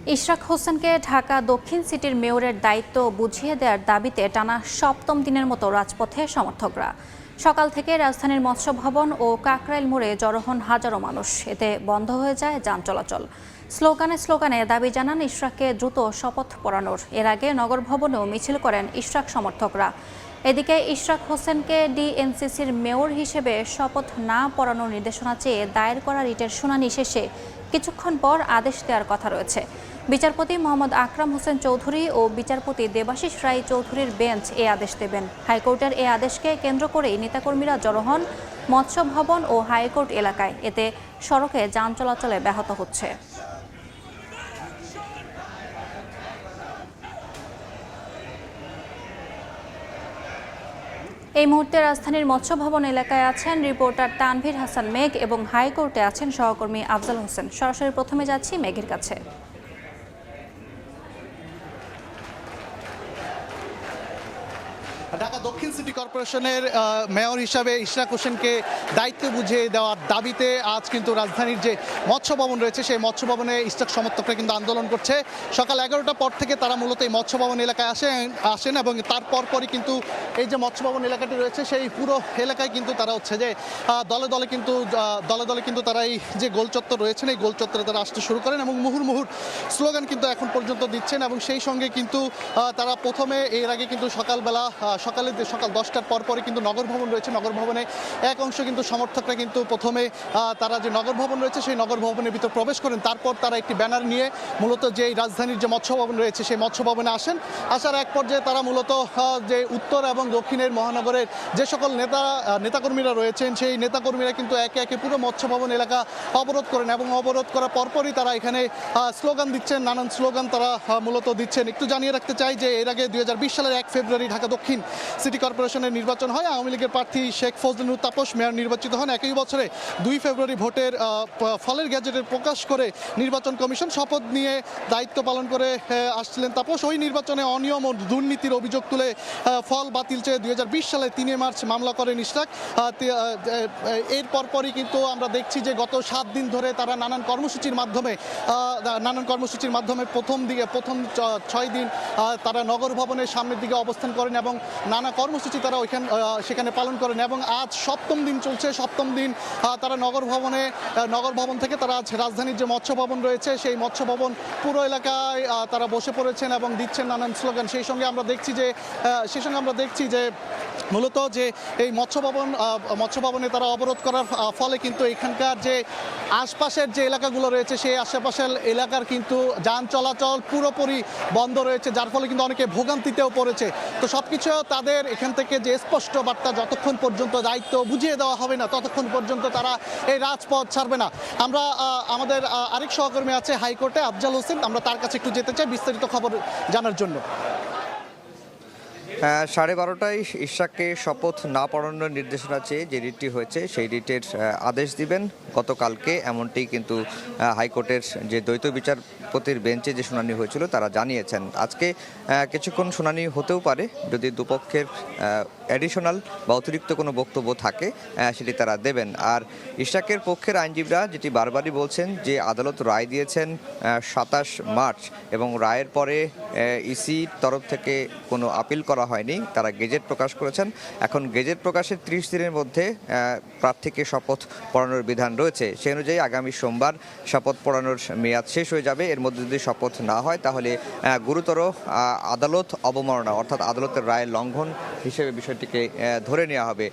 ইশরাক হোসেনকে ঢাকা দক্ষিণ সিটির মেয়রের দায়িত্ব বুঝিয়ে দেওয়ার দাবিতে টানা সপ্তম দিনের মতো রাজপথে সমর্থকরা। সকাল থেকে রাজধানীর মৎস্য ভবন ও কাকরাইল মোড়ে জড়ো হন হাজারো মানুষ। এতে বন্ধ হয়ে যায় যান চলাচল। স্লোগানে দাবি জানান ইশরাককে দ্রুত শপথ পড়ানোর। এর আগে নগর ভবনেও মিছিল করেন ইশরাক সমর্থকরা। এদিকে ইশরাক হোসেনকে ডিএনসিসির মেয়র হিসেবে শপথ না পড়ানোর নির্দেশনা চেয়ে দায়ের করা রিটের শুনানি শেষে কিছুক্ষণ পর আদেশ দেওয়ার কথা রয়েছে। বিচারপতি মোহাম্মদ আকরাম হোসেন চৌধুরী ও বিচারপতি দেবাশিস রায় চৌধুরীর বেঞ্চ এ আদেশ দেবেন। হাইকোর্টের এ আদেশকে কেন্দ্র করেই নেতাকর্মীরা জড়ো হন মৎস্য ভবন ও হাইকোর্ট এলাকায়। এতে সড়কে যান চলাচলে ব্যাহত হচ্ছে। এই মুহূর্তে রাজধানীর মৎস্য ভবন এলাকায় আছেন রিপোর্টার তানভীর হাসান মেঘ এবং হাইকোর্টে আছেন সহকর্মী আফজাল হোসেন। সরাসরি প্রথমে যাচ্ছি মেঘের কাছে। ঢাকা দক্ষিণ সিটি কর্পোরেশনের মেয়র হিসাবে ইশরাক হোসেনকে দায়িত্ব বুঝিয়ে দেওয়ার দাবিতে আজ কিন্তু রাজধানীর যে মৎস্য ভবন রয়েছে সেই মৎস্য ভবনে ইশরাক সমর্থকরা কিন্তু আন্দোলন করছে। সকাল 11টার পর থেকে তারা মূলত এই মৎস্য ভবন এলাকায় আসেন এবং তারপরই কিন্তু এই যে মৎস্য ভবন এলাকাটি রয়েছে সেই পুরো এলাকায় কিন্তু তারা হচ্ছে যে দলে দলে কিন্তু তারা এই যে গোলচত্বর রয়েছেন এই গোলচত্বরে তারা আসতে শুরু করেন এবং মুহুর্মুহুর স্লোগান কিন্তু এখন পর্যন্ত দিচ্ছেন। এবং সেই সঙ্গে কিন্তু তারা প্রথমে এর আগে কিন্তু সকাল 10টার পরপরই কিন্তু নগর ভবন রয়েছে, নগর ভবনে এক অংশ কিন্তু সমর্থকরা কিন্তু প্রথমে তারা যে নগর ভবন রয়েছে সেই নগর ভবনের ভিতর প্রবেশ করেন। তারপর তারা একটি ব্যানার নিয়ে মূলত যে রাজধানীর যে মৎস্য ভবন রয়েছে সেই মৎস্য ভবনে আসার এক পর্যায়ে তারা মূলত যে উত্তর এবং দক্ষিণের মহানগরের যে সকল নেতাকর্মীরা রয়েছেন সেই নেতাকর্মীরা কিন্তু একে একে পুরো মৎস্য ভবন এলাকা অবরোধ করেন এবং অবরোধ করার পরপরই তারা এখানে স্লোগান দিচ্ছেন, নানান স্লোগান তারা মূলত দিচ্ছেন। একটু জানিয়ে রাখতে চাই যে এর আগে 2020 সালের 1 ফেব্রুয়ারি ঢাকা দক্ষিণ সিটি কর্পোরেশনের নির্বাচন হয়। আওয়ামী লীগের প্রার্থী শেখ ফজলুল তাপস মেয়র নির্বাচিত হন। একই বছরে 2 ফেব্রুয়ারি ভোটের ফলের গ্যাজেটের প্রকাশ করে নির্বাচন কমিশন শপথ নিয়ে দায়িত্ব পালন করে আসছিলেন তাপস। ওই নির্বাচনে অনিয়ম ও দুর্নীতির অভিযোগ তুলে ফল বাতিল চেয়ে 2020 সালে 3 মার্চ মামলা করেন ইশরাক। এর পরপরই কিন্তু আমরা দেখছি যে গত 7 দিন ধরে তারা নানান কর্মসূচির মাধ্যমে প্রথম 6 দিন তারা নগর ভবনের সামনের দিকে অবস্থান করেন এবং নানা কর্মসূচি তারা সেখানে পালন করেন এবং আজ সপ্তম দিন চলছে। সপ্তম দিন তারা নগর ভবন থেকে তারা আজ রাজধানীর যে মৎস্য ভবন রয়েছে সেই মৎস্য ভবন পুরো এলাকায় তারা বসে পড়েছেন এবং দিচ্ছেন নানান স্লোগান। সেই সঙ্গে আমরা দেখছি যে মূলত যে এই মৎস্য ভবনে তারা অবরোধ করার ফলে কিন্তু এখানকার যে আশপাশের যে এলাকাগুলো রয়েছে সেই আশেপাশের এলাকার কিন্তু যান চলাচল পুরোপুরি বন্ধ রয়েছে, যার ফলে কিন্তু অনেকে ভোগান্তিতেও পড়েছে। তো সবকিছু তাদের এখান থেকে যে স্পষ্ট বার্তা যতক্ষণ পর্যন্ত দায়িত্ব বুঝিয়ে দেওয়া হবে না ততক্ষণ পর্যন্ত তারা এই রাজপথ ছাড়বে না। আমরা আমাদের আরেক সহকর্মী আছে হাইকোর্টে আফজাল হোসেন, আমরা তার কাছে একটু যেতে চাই বিস্তারিত খবর জানার জন্য। 12:30টায় ইশরাককে শপথ না পড়ানোর নির্দেশনা চেয়ে যে রিটটি হয়েছে সেই রিটের আদেশ দিবেন গতকালকে, এমনটি কিন্তু হাইকোর্টের যে দ্বৈত বিচারপতির বেঞ্চে যে শুনানি হয়েছিল তারা জানিয়েছেন। আজকে কিছুক্ষণ শুনানি হতেও পারে, যদি দুপক্ষের অ্যাডিশনাল বা অতিরিক্ত কোনো বক্তব্য থাকে সেটি তারা দেবেন। আর ইশরাকের পক্ষের আইনজীবীরা যেটি বারবারই বলছেন যে আদালত রায় দিয়েছেন 27 মার্চ এবং রায়ের পরে ইসির তরফ থেকে কোনো আপিল করা হয়নি, তারা গেজেট প্রকাশ করেছেন। এখন গেজেট প্রকাশের 30 দিনের মধ্যে প্রার্থীকে শপথ পড়ানোর বিধান রয়েছে। সেই অনুযায়ী আগামী সোমবার শপথ পড়ানোর মেয়াদ শেষ হয়ে যাবে। এর মধ্যে যদি শপথ না হয় তাহলে গুরুতর আদালত অবমাননা অর্থাৎ আদালতের রায়ের লঙ্ঘন হিসেবে বিষয়টিকে ধরে নেওয়া হবে।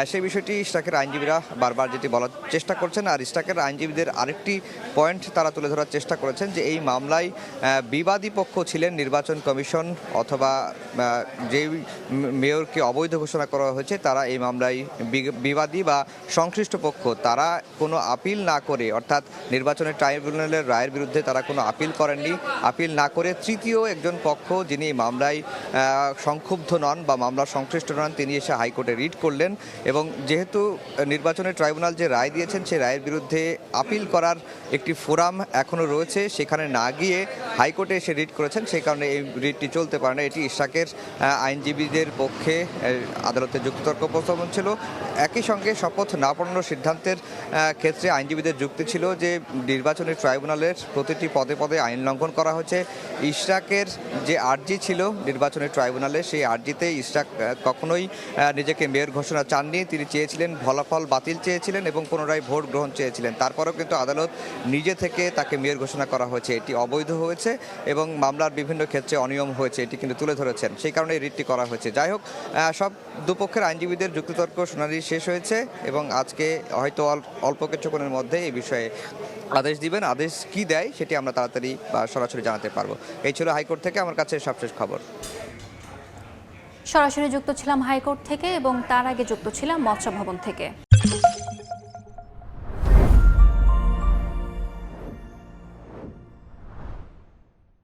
সেই বিষয়টি ইশরাকের আইনজীবীরা বারবার যেটি বলার চেষ্টা করছেন। আর ইশরাকের আইনজীবীদের আরেকটি পয়েন্ট তারা তুলে ধরার চেষ্টা করেছেন যে এই মামলায় বিবাদী পক্ষ ছিলেন নির্বাচন কমিশন অথবা যে মেয়রকে অবৈধ ঘোষণা করা হয়েছে তারা এই মামলায় বিবাদী বা সংশ্লিষ্ট পক্ষ। তারা কোনো আপিল না করে অর্থাৎ নির্বাচনের ট্রাইব্যুনালের রায়ের বিরুদ্ধে তারা কোনো আপিল করেননি। আপিল না করে তৃতীয় একজন পক্ষ যিনি এই মামলায় সংক্ষুব্ধ নন বা মামলার সংশ্লিষ্ট নন তিনি এসে হাইকোর্টে রিট করলেন এবং যেহেতু নির্বাচনের ট্রাইব্যুনাল যে রায় দিয়েছেন সেই রায়ের বিরুদ্ধে আপিল করার একটি ফোরাম এখনও রয়েছে, সেখানে না গিয়ে হাইকোর্টে এসে রিট করেছেন, সেই কারণে এই রিটটি চলতে পারে না। এটি ইশরাকের আইনজীবীদের পক্ষে আদালতে যুক্তিতর্ক উপস্থাপন ছিল। একই সঙ্গে শপথ না পড়ানোর সিদ্ধান্তের ক্ষেত্রে আইনজীবীদের যুক্তি ছিল যে নির্বাচনী ট্রাইব্যুনালের প্রতিটি পদে পদে আইন লঙ্ঘন করা হয়েছে। ইশরাকের যে আর্জি ছিল নির্বাচনী ট্রাইব্যুনালে, সেই আর্জিতে ইশরাক কখনোই নিজেকে মেয়র ঘোষণা চাননি। তিনি চেয়েছিলেন ফলাফল বাতিল চেয়েছিলেন এবং পুনরায় ভোট গ্রহণ চেয়েছিলেন। তারপরেও কিন্তু আদালত নিজে থেকে তাকে মেয়র ঘোষণা করা হয়েছে, এটি অবৈধ হয়েছে এবং মামলার বিভিন্ন ক্ষেত্রে অনিয়ম হয়েছে, এটি কিন্তু তুলে ধরেছেন। সেই কারণে রিটটি করা হয়েছে। যাই হোক, সব দুপক্ষের আইনজীবীদের যুক্তিতর্ক শুনানি শেষ হয়েছে এবং আজকে হয়তো অল্প কিছুক্ষণের মধ্যে এই বিষয়ে আদেশ দিবেন। আদেশ কি দেয় সেটি আমরা তাড়াতাড়ি বা সরাসরি জানাতে পারবো। এই ছিল হাইকোর্ট থেকে আমার কাছে সবশেষ খবর। সরাসরি যুক্ত ছিলাম হাইকোর্ট থেকে এবং তার আগে যুক্ত ছিলাম মৎস্য ভবন থেকে।